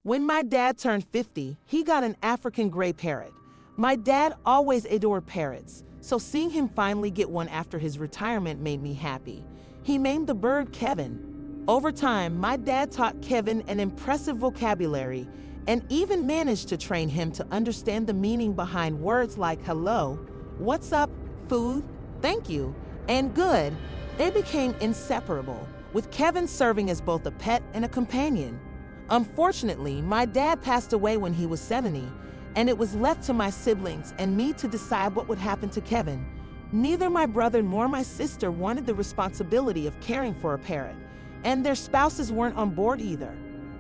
When my dad turned 50, he got an African gray parrot. My dad always adored parrots, so seeing him finally get one after his retirement made me happy. He named the bird Kevin. Over time, my dad taught Kevin an impressive vocabulary and even managed to train him to understand the meaning behind words like hello, what's up, food, thank you, and good. They became inseparable, with Kevin serving as both a pet and a companion. Unfortunately, my dad passed away when he was 70, and it was left to my siblings and me to decide what would happen to Kevin. Neither my brother nor my sister wanted the responsibility of caring for a parrot, and their spouses weren't on board either.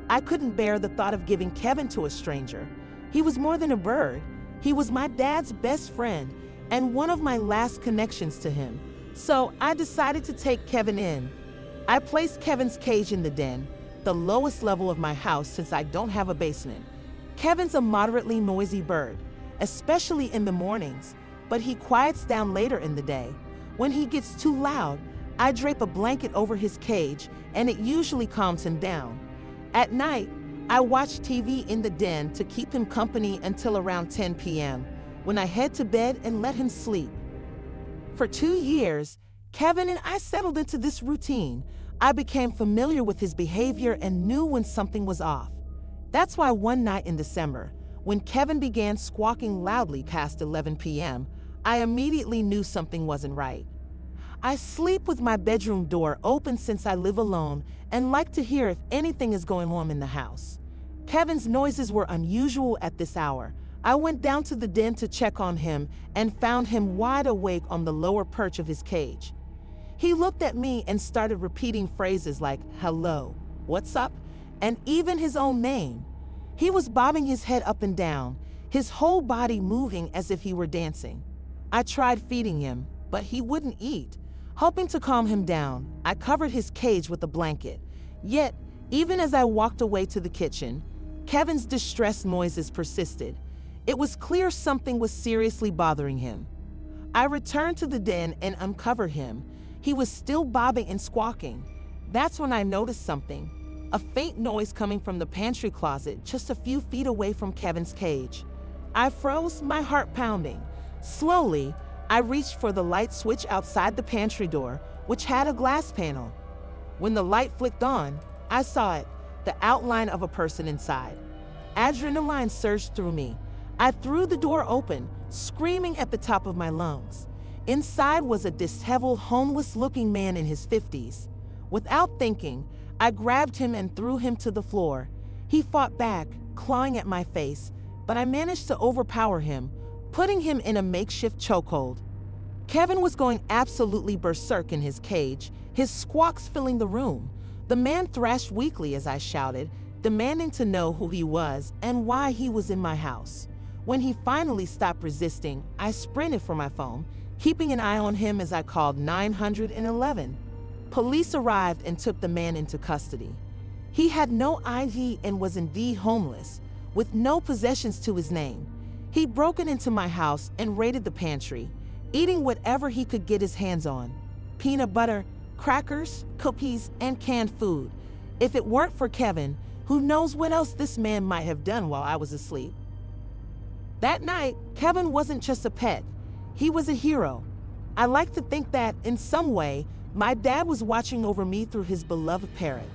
I couldn't bear the thought of giving Kevin to a stranger. He was more than a bird. He was my dad's best friend and one of my last connections to him. So I decided to take Kevin in. I placed Kevin's cage in the den, the lowest level of my house since I don't have a basement. Kevin's a moderately noisy bird, especially in the mornings, but he quiets down later in the day. When he gets too loud, I drape a blanket over his cage and it usually calms him down. At night, I watch TV in the den to keep him company until around 10 p.m., when I head to bed and let him sleep. For 2 years, Kevin and I settled into this routine. I became familiar with his behavior and knew when something was off. That's why one night in December, when Kevin began squawking loudly past 11 p.m., I immediately knew something wasn't right. I sleep with my bedroom door open since I live alone and like to hear if anything is going on in the house. Kevin's noises were unusual at this hour. I went down to the den to check on him and found him wide awake on the lower perch of his cage. He looked at me and started repeating phrases like hello, what's up, and even his own name. He was bobbing his head up and down, his whole body moving as if he were dancing. I tried feeding him, but he wouldn't eat. Hoping to calm him down, I covered his cage with a blanket. Yet, even as I walked away to the kitchen, Kevin's distressed noises persisted. It was clear something was seriously bothering him. I returned to the den and uncovered him. He was still bobbing and squawking. That's when I noticed something, a faint noise coming from the pantry closet just a few feet away from Kevin's cage. I froze, my heart pounding. Slowly, I reached for the light switch outside the pantry door, which had a glass panel. When the light flicked on, I saw it, the outline of a person inside. Adrenaline surged through me. I threw the door open, screaming at the top of my lungs. Inside was a disheveled, homeless-looking man in his 50s. Without thinking, I grabbed him and threw him to the floor. He fought back, clawing at my face, but I managed to overpower him, putting him in a makeshift chokehold. Kevin was going absolutely berserk in his cage, his squawks filling the room. The man thrashed weakly as I shouted, demanding to know who he was and why he was in my house. When he finally stopped resisting, I sprinted for my phone, keeping an eye on him as I called 911. Police arrived and took the man into custody. He had no ID and was indeed homeless, with no possessions to his name. He'd broken into my house and raided the pantry, eating whatever he could get his hands on: peanut butter, crackers, cookies, and canned food. If it weren't for Kevin, who knows what else this man might have done while I was asleep. That night, Kevin wasn't just a pet. He was a hero. I like to think that, in some way, my dad was watching over me through his beloved parrot.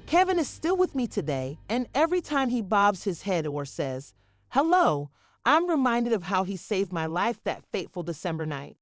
Kevin is still with me today, and every time he bobs his head or says, hello, I'm reminded of how he saved my life that fateful December night.